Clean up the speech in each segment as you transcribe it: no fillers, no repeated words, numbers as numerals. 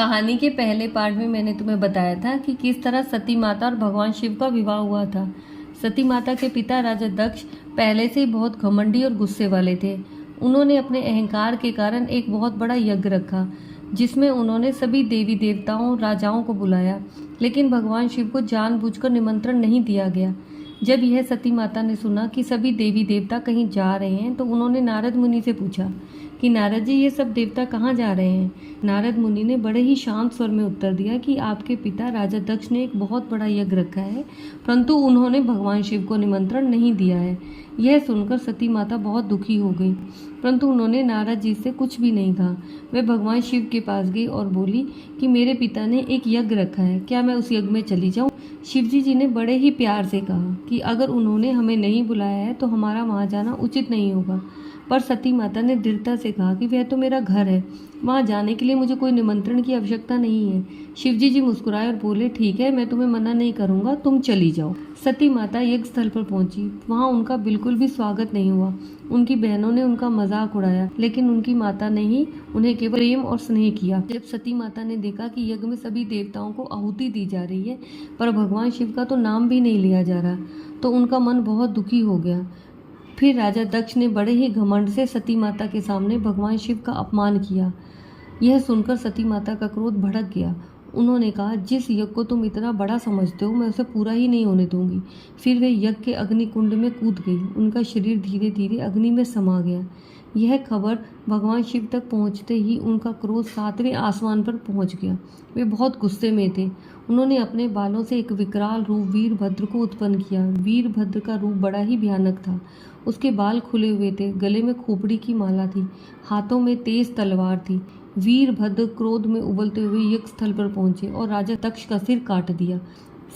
कहानी के पहले पार्ट में मैंने तुम्हें बताया था कि किस तरह सती माता और भगवान शिव का विवाह हुआ था। सती माता के पिता राजा दक्ष पहले से ही बहुत घमंडी और गुस्से वाले थे। उन्होंने अपने अहंकार के कारण एक बहुत बड़ा यज्ञ रखा जिसमें उन्होंने सभी देवी देवताओं राजाओं को बुलाया, लेकिन भगवान शिव को जानबूझकर निमंत्रण नहीं दिया गया। जब यह सती माता ने सुना कि सभी देवी देवता कहीं जा रहे हैं तो उन्होंने नारद मुनि से पूछा कि नारद जी, ये सब देवता कहाँ जा रहे हैं। नारद मुनि ने बड़े ही शांत स्वर में उत्तर दिया कि आपके पिता राजा दक्ष ने एक बहुत बड़ा यज्ञ रखा है, परंतु उन्होंने भगवान शिव को निमंत्रण नहीं दिया है। यह सुनकर सती माता बहुत दुखी हो गई, परंतु उन्होंने नारद जी से कुछ भी नहीं कहा। वे भगवान शिव के पास गई और बोली कि मेरे पिता ने एक यज्ञ रखा है, क्या मैं उस यज्ञ में चली जाऊं। शिवजी जी ने बड़े ही प्यार से कहा कि अगर उन्होंने हमें नहीं बुलाया है तो हमारा वहां जाना उचित नहीं होगा, पर सती माता ने दृढ़ता से कहा कि वह तो मेरा घर है, वहां जाने के लिए मुझे कोई निमंत्रण की आवश्यकता नहीं है। शिवजी जी मुस्कुराए और बोले, ठीक है, मैं तुम्हें मना नहीं करूंगा, तुम चली जाओ। सती माता यज्ञ स्थल पर पहुंची। वहां उनका बिल्कुल भी स्वागत नहीं हुआ। उनकी बहनों ने उनका मजाक उड़ाया, लेकिन उनकी माता ने ही उन्हें केवल प्रेम और स्नेह किया। जब सती माता ने देखा कि यज्ञ में सभी देवताओं को आहुति दी जा रही है पर भगवान शिव का तो नाम भी नहीं लिया जा रहा, तो उनका मन बहुत दुखी हो गया। फिर राजा दक्ष ने बड़े ही घमंड से सती माता के सामने भगवान शिव का अपमान किया। यह सुनकर सती माता का क्रोध भड़क गया। उन्होंने कहा, जिस यज्ञ को तुम इतना बड़ा समझते हो मैं उसे पूरा ही नहीं होने दूंगी। फिर वे यज्ञ के अग्नि कुंड में कूद गई। उनका शरीर धीरे धीरे अग्नि में समा गया। यह खबर भगवान शिव तक पहुंचते ही उनका क्रोध 7वें आसमान पर पहुंच गया। वे बहुत गुस्से में थे। उन्होंने अपने बालों से एक विकराल रूप वीरभद्र को उत्पन्न किया। वीरभद्र का रूप बड़ा ही भयानक था। उसके बाल खुले हुए थे, गले में खोपड़ी की माला थी, हाथों में तेज तलवार थी। वीरभद्र क्रोध में उबलते हुए यज्ञ स्थल पर पहुंचे और राजा दक्ष का सिर काट दिया।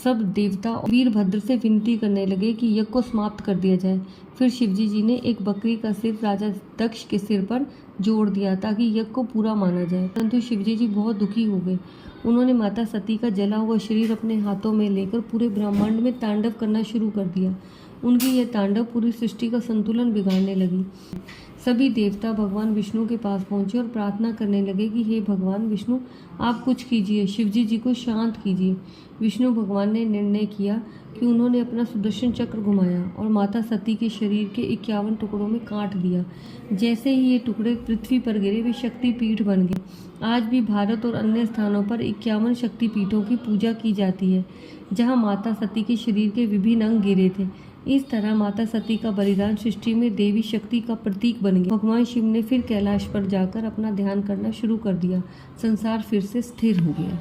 सब देवता वीरभद्र से विनती करने लगे कि यज्ञ को समाप्त कर दिया जाए। फिर शिवजी जी ने एक बकरी का सिर राजा दक्ष के सिर पर जोड़ दिया ताकि यज्ञ को पूरा माना जाए, परंतु शिवजी जी बहुत दुखी हो गए। उन्होंने माता सती का जला हुआ शरीर अपने हाथों में लेकर पूरे ब्रह्मांड में तांडव करना शुरू कर दिया। उनकी यह तांडव पूरी सृष्टि का संतुलन बिगाड़ने लगी। सभी देवता भगवान विष्णु के पास पहुंचे और प्रार्थना करने लगे कि हे भगवान विष्णु, आप कुछ कीजिए, शिवजी जी को शांत कीजिए। विष्णु भगवान ने निर्णय किया कि उन्होंने अपना सुदर्शन चक्र घुमाया और माता सती के शरीर के 51 टुकड़ों में काट दिया। जैसे ही ये टुकड़े पृथ्वी पर गिरे वे शक्तिपीठ बन गए। आज भी भारत और अन्य स्थानों पर 51 शक्तिपीठों की पूजा की जाती है, जहाँ माता सती के शरीर के विभिन्न अंग गिरे थे। इस तरह माता सती का बलिदान सृष्टि में देवी शक्ति का प्रतीक बन गया। भगवान शिव ने फिर कैलाश पर जाकर अपना ध्यान करना शुरू कर दिया। संसार फिर से स्थिर हो गया।